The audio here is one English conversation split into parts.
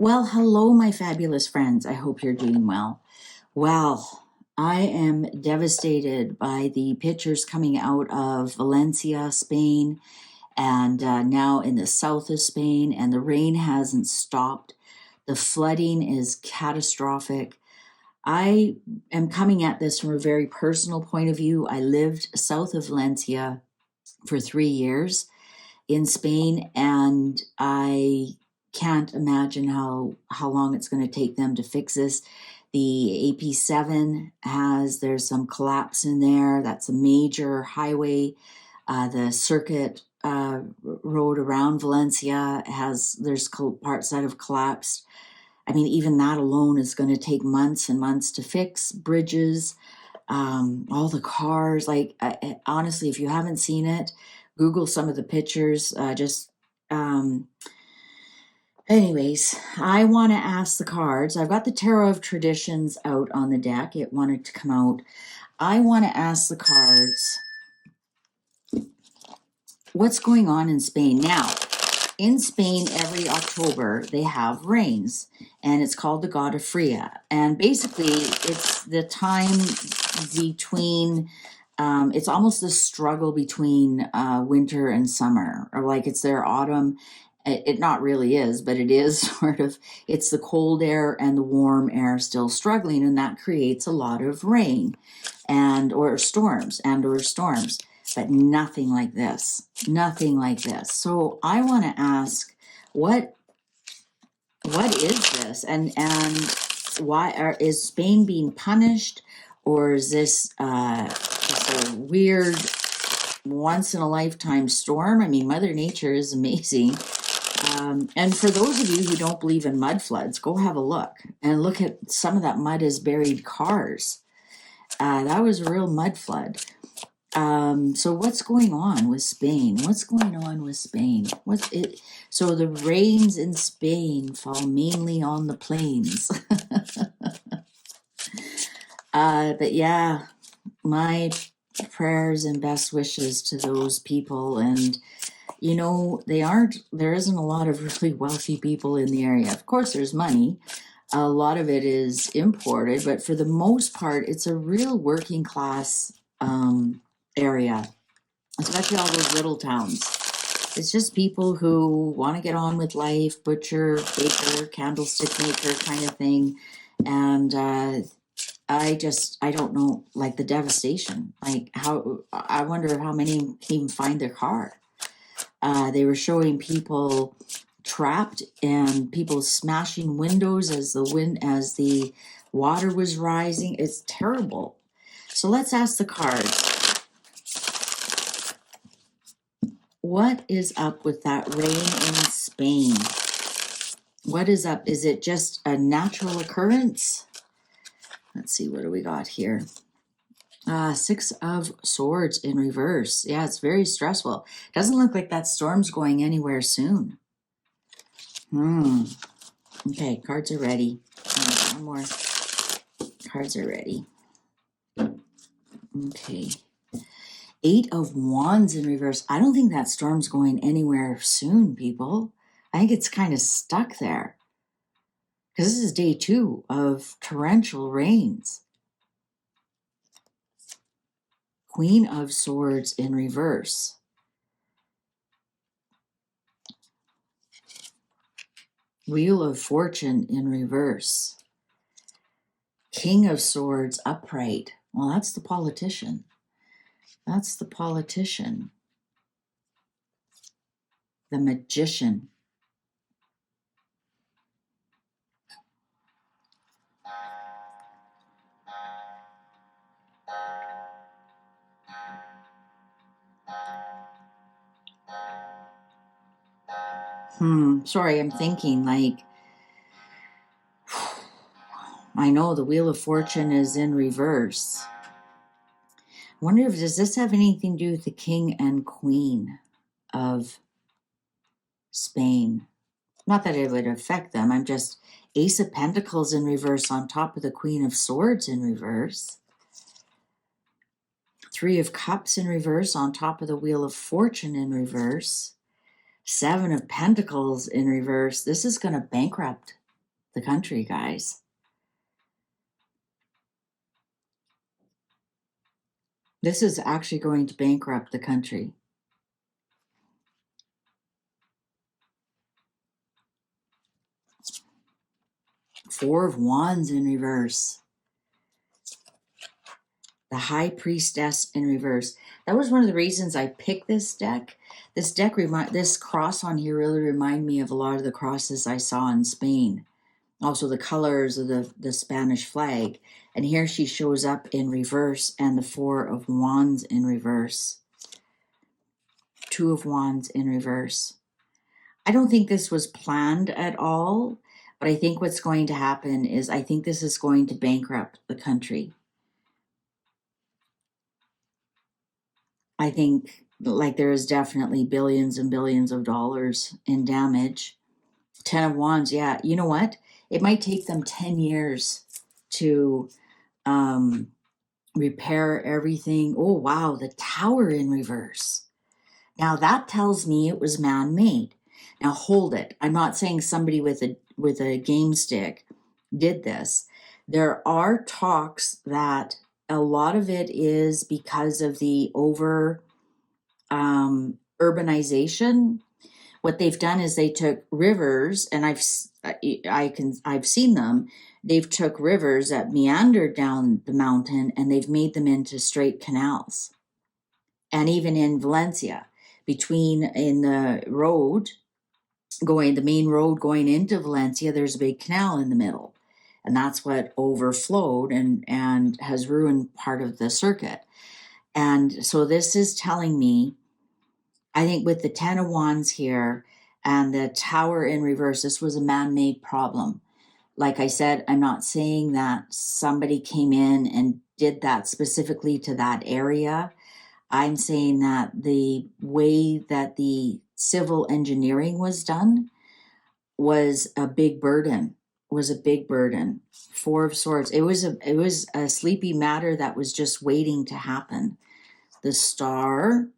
Well, hello, my fabulous friends. I hope you're doing well. Well, I am devastated by the pictures coming out of Valencia, Spain, and now in the south of Spain, and the rain hasn't stopped. The flooding is catastrophic. I am coming at this from a very personal point of view. I lived south of Valencia for 3 years in Spain, and I can't imagine how long it's going to take them to fix this. The AP7 there's some collapse in there. That's a major highway. The circuit road around Valencia there's parts that have collapsed. I mean, even that alone is going to take months and months to fix. Bridges, all the cars. Honestly, if you haven't seen it, Google some of the pictures. Anyways, I want to ask the cards. I've got the Tarot of Traditions out on the deck. It wanted to come out. I want to ask the cards, what's going on in Spain now? In Spain, every October, they have rains, and it's called the God of Fria. And basically, it's the time between, it's almost the struggle between winter and summer, or like it's their autumn. It not really is, but it is sort of, it's the cold air and the warm air still struggling, and that creates a lot of rain or storms. But nothing like this. So I want to ask, what is this, and why is Spain being punished, or is this just a weird once in a lifetime storm? I mean, Mother Nature is amazing. And for those of you who don't believe in mud floods, go have a look and look at some of that mud has buried cars. That was a real mud flood. So what's going on with Spain? So the rains in Spain fall mainly on the plains. But yeah, my prayers and best wishes to those people. And there isn't a lot of really wealthy people in the area. Of course, there's money. A lot of it is imported, but for the most part, it's a real working class area, especially all those little towns. It's just people who want to get on with life, butcher, baker, candlestick maker kind of thing. And I don't know, like the devastation, I wonder how many can even find their car. They were showing people trapped and people smashing windows as the water was rising. It's terrible. So let's ask the cards. What is up with that rain in Spain? What is up? Is it just a natural occurrence? Let's see, what do we got here? Six of Swords in reverse. Yeah, it's very stressful. Doesn't look like that storm's going anywhere soon. Okay, cards are ready. One more. Cards are ready. Okay. Eight of Wands in reverse. I don't think that storm's going anywhere soon, people. I think it's kind of stuck there. Because this is day 2 of torrential rains. Queen of Swords in reverse. Wheel of Fortune in reverse. King of Swords upright. Well, that's the politician. The Magician. Sorry, I'm thinking I know the Wheel of Fortune is in reverse. I wonder does this have anything to do with the King and Queen of Spain? Not that it would affect them. I'm just Ace of Pentacles in reverse on top of the Queen of Swords in reverse. 3 of Cups in reverse on top of the Wheel of Fortune in reverse. 7 of Pentacles in reverse. This is going to bankrupt the country, guys. This is actually going to bankrupt the country. Four of Wands in reverse. The High Priestess in reverse. That was one of the reasons I picked this deck. This cross on here really remind me of a lot of the crosses I saw in Spain. Also the colors of the Spanish flag. And here she shows up in reverse, and the Four of Wands in reverse. Two of Wands in reverse. I don't think this was planned at all, but I think what's going to happen is I think this is going to bankrupt the country. I think like there is definitely billions and billions of dollars in damage. Ten of Wands, yeah. You know what? It might take them 10 years to repair everything. Oh, wow, the Tower in reverse. Now that tells me it was man-made. Now hold it. I'm not saying somebody with a game stick did this. There are talks that a lot of it is because of the urbanization. What they've done is they took rivers, and I've seen them. They've took rivers that meandered down the mountain, and they've made them into straight canals. And even in Valencia, in the main road going into Valencia, there's a big canal in the middle. And that's what overflowed and has ruined part of the circuit. And so this is telling me, I think with the Ten of Wands here and the Tower in reverse, this was a man-made problem. Like I said, I'm not saying that somebody came in and did that specifically to that area. I'm saying that the way that the civil engineering was done was a big burden. Four of Swords. It was a sleepy matter that was just waiting to happen. The Star,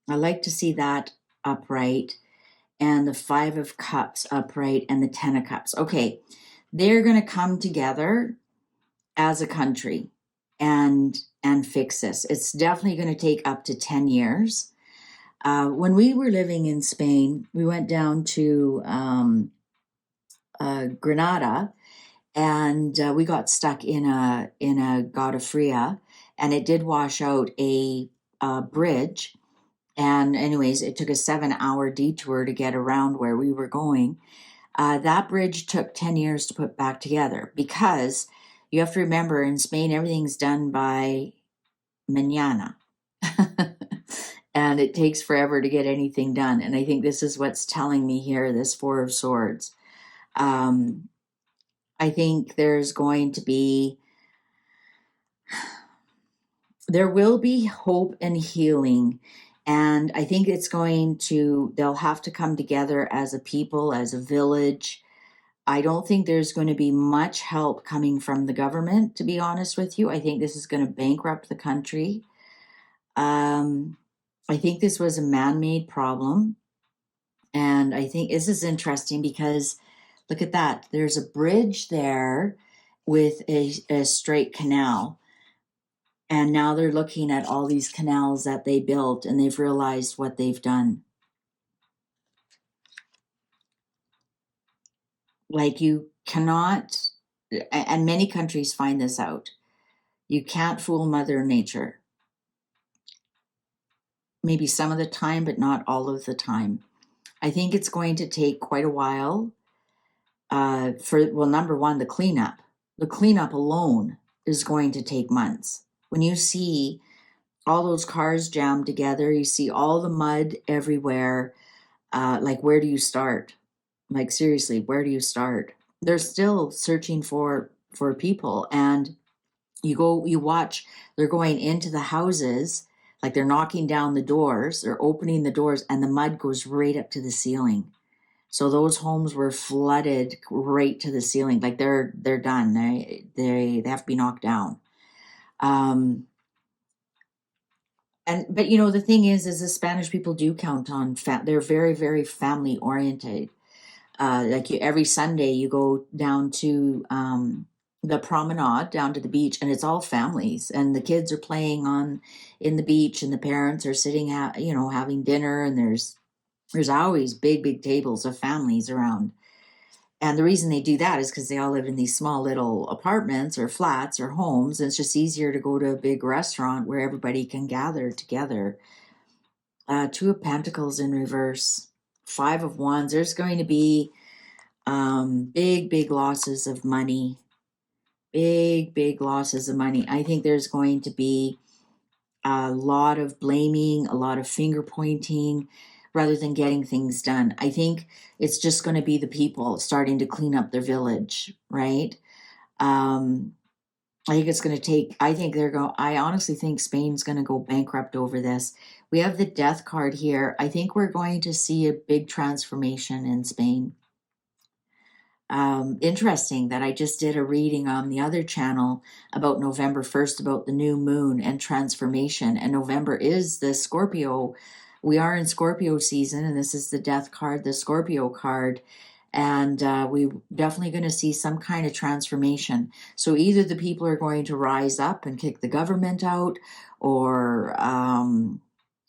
I like to see that upright, and the Five of Cups upright, and the Ten of Cups. Okay, they're going to come together as a country and fix this. It's definitely going to take up to 10 years. When we were living in Spain, we went down to Granada, and we got stuck in a gota fria, and it did wash out a bridge. And anyways, it took a 7-hour detour to get around where we were going. That bridge took 10 years to put back together, because you have to remember, in Spain, everything's done by mañana. And it takes forever to get anything done. And I think this is what's telling me here, this Four of Swords. I think there will be hope and healing. And I think they'll have to come together as a people, as a village. I don't think there's going to be much help coming from the government, to be honest with you. I think this is going to bankrupt the country. I think this was a man-made problem. And I think this is interesting because look at that. There's a bridge there with a straight canal. And now they're looking at all these canals that they built, and they've realized what they've done. Like, you cannot, and many countries find this out, you can't fool Mother Nature. Maybe some of the time, but not all of the time. I think it's going to take quite a while number one, the cleanup. The cleanup alone is going to take months. When you see all those cars jammed together, you see all the mud everywhere, like, where do you start? Like, seriously, where do you start? They're still searching for people, and you watch, they're going into the houses, like they're knocking down the doors, they're opening the doors, and the mud goes right up to the ceiling. So those homes were flooded right to the ceiling. Like, they're done. They have to be knocked down. But the thing is the Spanish people do count on they're very, very family oriented. Every Sunday you go down to the promenade down to the beach, and it's all families, and the kids are playing on in the beach, and the parents are sitting having dinner, and there's always big tables of families around. And the reason they do that is because they all live in these small little apartments or flats or homes, and it's just easier to go to a big restaurant where everybody can gather together. Two of Pentacles in reverse, Five of Wands. There's going to be big losses of money. Big losses of money. I think there's going to be a lot of blaming, a lot of finger pointing, rather than getting things done. I think it's just going to be the people starting to clean up their village, right? I think it's going to take, I honestly think Spain's going to go bankrupt over this. We have the Death card here. I think we're going to see a big transformation in Spain. Interesting that I just did a reading on the other channel about November 1st, about the new moon and transformation. And November is the Scorpio. We are in Scorpio season, and this is the Death card, the Scorpio card. And we're definitely going to see some kind of transformation. So either the people are going to rise up and kick the government out, or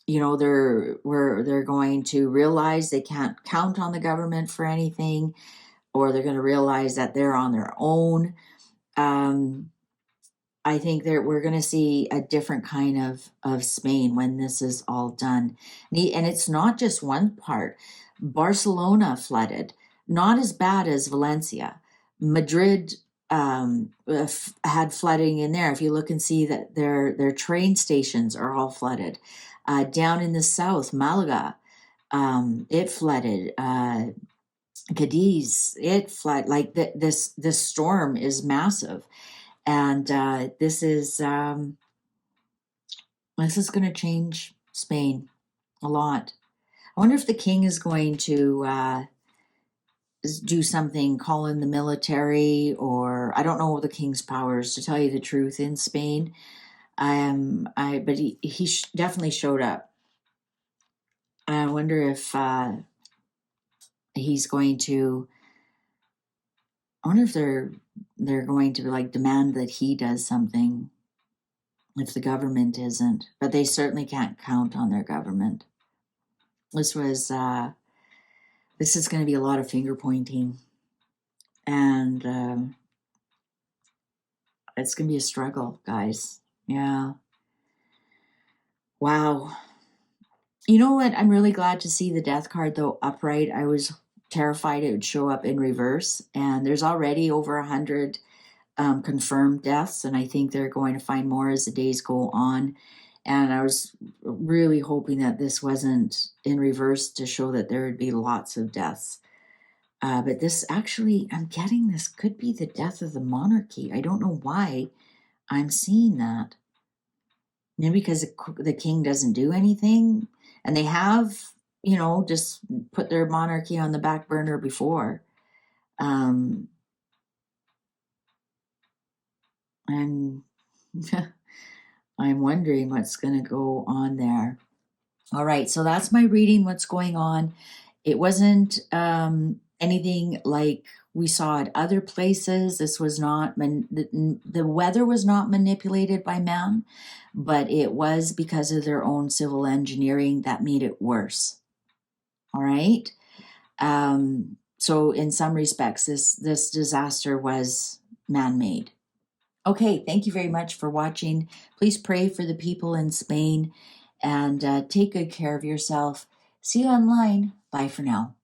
they're going to realize they can't count on the government for anything, or they're going to realize that they're on their own. I think that we're going to see a different kind of Spain when this is all done. And it's not just one part. Barcelona flooded, not as bad as Valencia. Madrid had flooding in there. If you look and see that their train stations are all flooded. Down in the south, Malaga, it flooded. Cadiz, it flood, like this storm is massive, and this is going to change Spain a lot. I wonder if the king is going to do something, call in the military, or I don't know the king's powers, to tell you the truth, in Spain. But he definitely showed up. I wonder if he's going to. I wonder if they're going to like demand that he does something if the government isn't, but they certainly can't count on their government. This is going to be a lot of finger pointing, and it's going to be a struggle, guys. Yeah. Wow. You know what? I'm really glad to see the Death card though upright. I was terrified it would show up in reverse, and there's already over 100 confirmed deaths, and I think they're going to find more as the days go on. And I was really hoping that this wasn't in reverse to show that there would be lots of deaths. But this actually, I'm getting this could be the death of the monarchy. I don't know why I'm seeing that. Maybe because the king doesn't do anything, and they have, just put their monarchy on the back burner before. I'm I'm wondering what's going to go on there. All right, so that's my reading, what's going on. It wasn't anything like we saw at other places. This was not, the weather was not manipulated by man, but it was because of their own civil engineering that made it worse. All right. So in some respects, this disaster was man-made. Okay, thank you very much for watching. Please pray for the people in Spain, and take good care of yourself. See you online. Bye for now.